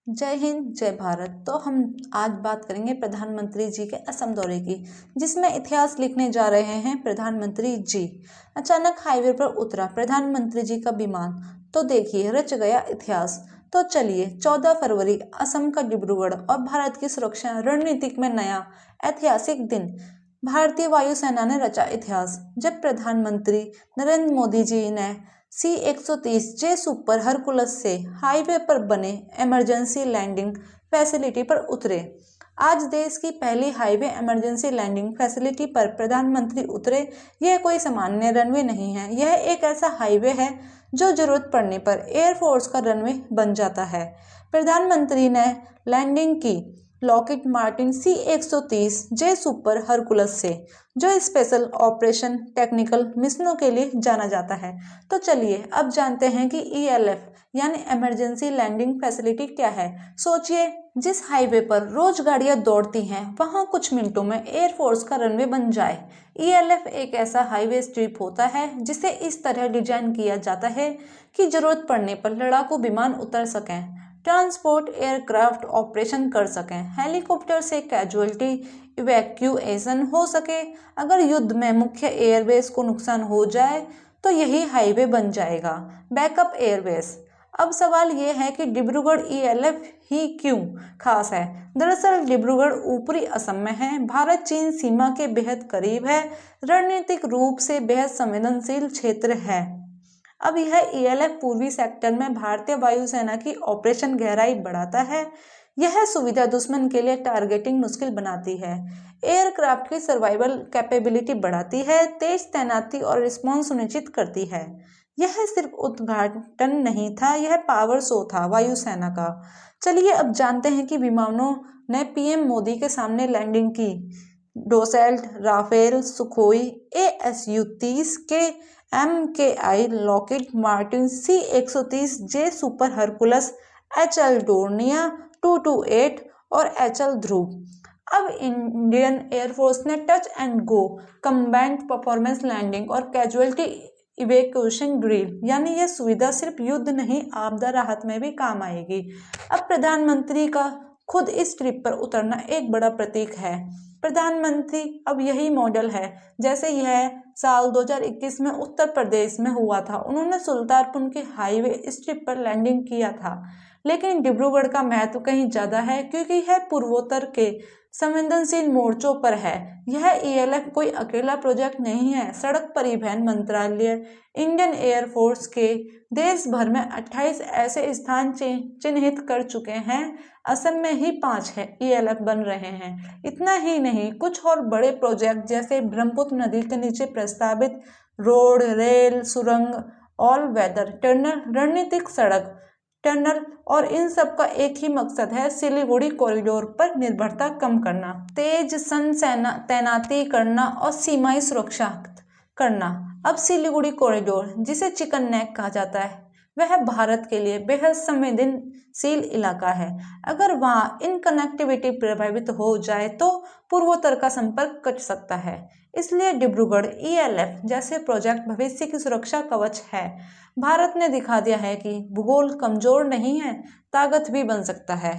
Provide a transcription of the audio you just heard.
जय हिंद, जय भारत। तो हम आज बात करेंगे प्रधानमंत्री जी के असम दौरे की, जिसमें इतिहास लिखने जा रहे हैं प्रधानमंत्री जी। अचानक हाईवे पर उतरा प्रधानमंत्री जी का विमान, तो देखिए रच गया इतिहास। तो चलिए, 14 फरवरी असम का डिब्रूगढ़ और भारत की सुरक्षा रणनीति में नया ऐतिहासिक दिन। भारतीय वायुसेना ने रचा इतिहास जब प्रधानमंत्री नरेंद्र मोदी जी ने C-130J सुपर हरकुलस से हाईवे पर बने इमरजेंसी लैंडिंग फैसिलिटी पर उतरे। आज देश की पहली हाईवे इमरजेंसी लैंडिंग फैसिलिटी पर प्रधानमंत्री उतरे। यह कोई सामान्य रनवे नहीं है, यह एक ऐसा हाईवे है जो जरूरत पड़ने पर एयरफोर्स का रनवे बन जाता है। प्रधानमंत्री ने लैंडिंग की Lockheed Martin C-130J super Hercules से, जो स्पेशल ऑपरेशन टेक्निकल मिशनों के लिए जाना जाता है। तो चलिए अब जानते हैं कि ELF यानी इमरजेंसी लैंडिंग फैसिलिटी क्या है। सोचिए, जिस हाईवे पर रोज गाड़ियां दौड़ती हैं, वहां कुछ मिनटों में एयरफोर्स का रनवे बन जाए। ELF एक ऐसा हाईवे स्ट्रिप होता है जिसे इस तरह डिजाइन किया जाता है कि जरूरत पड़ने पर लड़ाकू विमान उतर सकें, ट्रांसपोर्ट एयरक्राफ्ट ऑपरेशन कर सकें, हेलीकॉप्टर से कैजुअल्टी इवैक्यूएशन हो सके। अगर युद्ध में मुख्य एयरबेस को नुकसान हो जाए तो यही हाईवे बन जाएगा बैकअप एयरबेस। अब सवाल ये है कि डिब्रूगढ़ ELF ही क्यों खास है। दरअसल डिब्रूगढ़ ऊपरी असम में है, भारत चीन सीमा के बेहद करीब है, रणनीतिक रूप से बेहद संवेदनशील क्षेत्र है। अब यह ELF पूर्वी सेक्टर में भारतीय वायुसेना की ऑपरेशन गहराई बढ़ाता है। यह सुविधा दुश्मन के लिए टारगेटिंग मुश्किल बनाती है, एयरक्राफ्ट की सर्वाइवल कैपेबिलिटी बढ़ाती है, तेज तैनाती और रिस्पॉन्स सुनिश्चित करती है। यह सिर्फ उद्घाटन नहीं था, यह पावर शो था वायुसेना का। चलिए अब जानते हैं कि विमानों ने PM मोदी के सामने लैंडिंग की। डोसेल्ट, राफेल, सुखोई ASU-30 के MKI, Lockheed Martin C-130J super Hercules, HL Dornier 228 और HL ध्रुव। अब इंडियन एयरफोर्स ने touch and go, combined performance landing और कैजुअल्टी इवैक्यूएशन ड्रिल, यानी यह सुविधा सिर्फ युद्ध नहीं, आपदा राहत में भी काम आएगी। अब प्रधानमंत्री का खुद इस ट्रिप पर उतरना एक बड़ा प्रतीक है। प्रधानमंत्री अब यही मॉडल है जैसे यह साल 2021 में उत्तर प्रदेश में हुआ था। उन्होंने सुल्तानपुर के हाईवे स्ट्रिप पर लैंडिंग किया था, लेकिन डिब्रूगढ़ का महत्व कहीं ज्यादा है क्योंकि यह पूर्वोत्तर के संवेदनशील मोर्चों पर है। यह ELF कोई अकेला प्रोजेक्ट नहीं है। सड़क परिवहन मंत्रालय, इंडियन एयरफोर्स के देश भर में 28 ऐसे स्थान चिन्हित कर चुके हैं। असम में ही 5 है ELF बन रहे हैं। इतना ही नहीं, कुछ और बड़े प्रोजेक्ट जैसे ब्रह्मपुत्र नदी के नीचे प्रस्तावित रोड, रेल, सुरंग, ऑल वेदर टनल, रणनीतिक सड़क टनल, और इन सब का एक ही मकसद है, सिलीगुड़ी कॉरिडोर पर निर्भरता कम करना, तेज सेना तैनाती करना और सीमाई सुरक्षा करना। अब सिलीगुड़ी कॉरिडोर, जिसे चिकन नेक कहा जाता है, वह भारत के लिए बेहद संवेदनशील इलाका है। अगर वहां इन कनेक्टिविटी प्रभावित हो जाए तो पूर्वोत्तर का संपर्क कट सकता है। इसलिए डिब्रूगढ़ ELF जैसे प्रोजेक्ट भविष्य की सुरक्षा कवच है। भारत ने दिखा दिया है कि भूगोल कमजोर नहीं है, ताकत भी बन सकता है।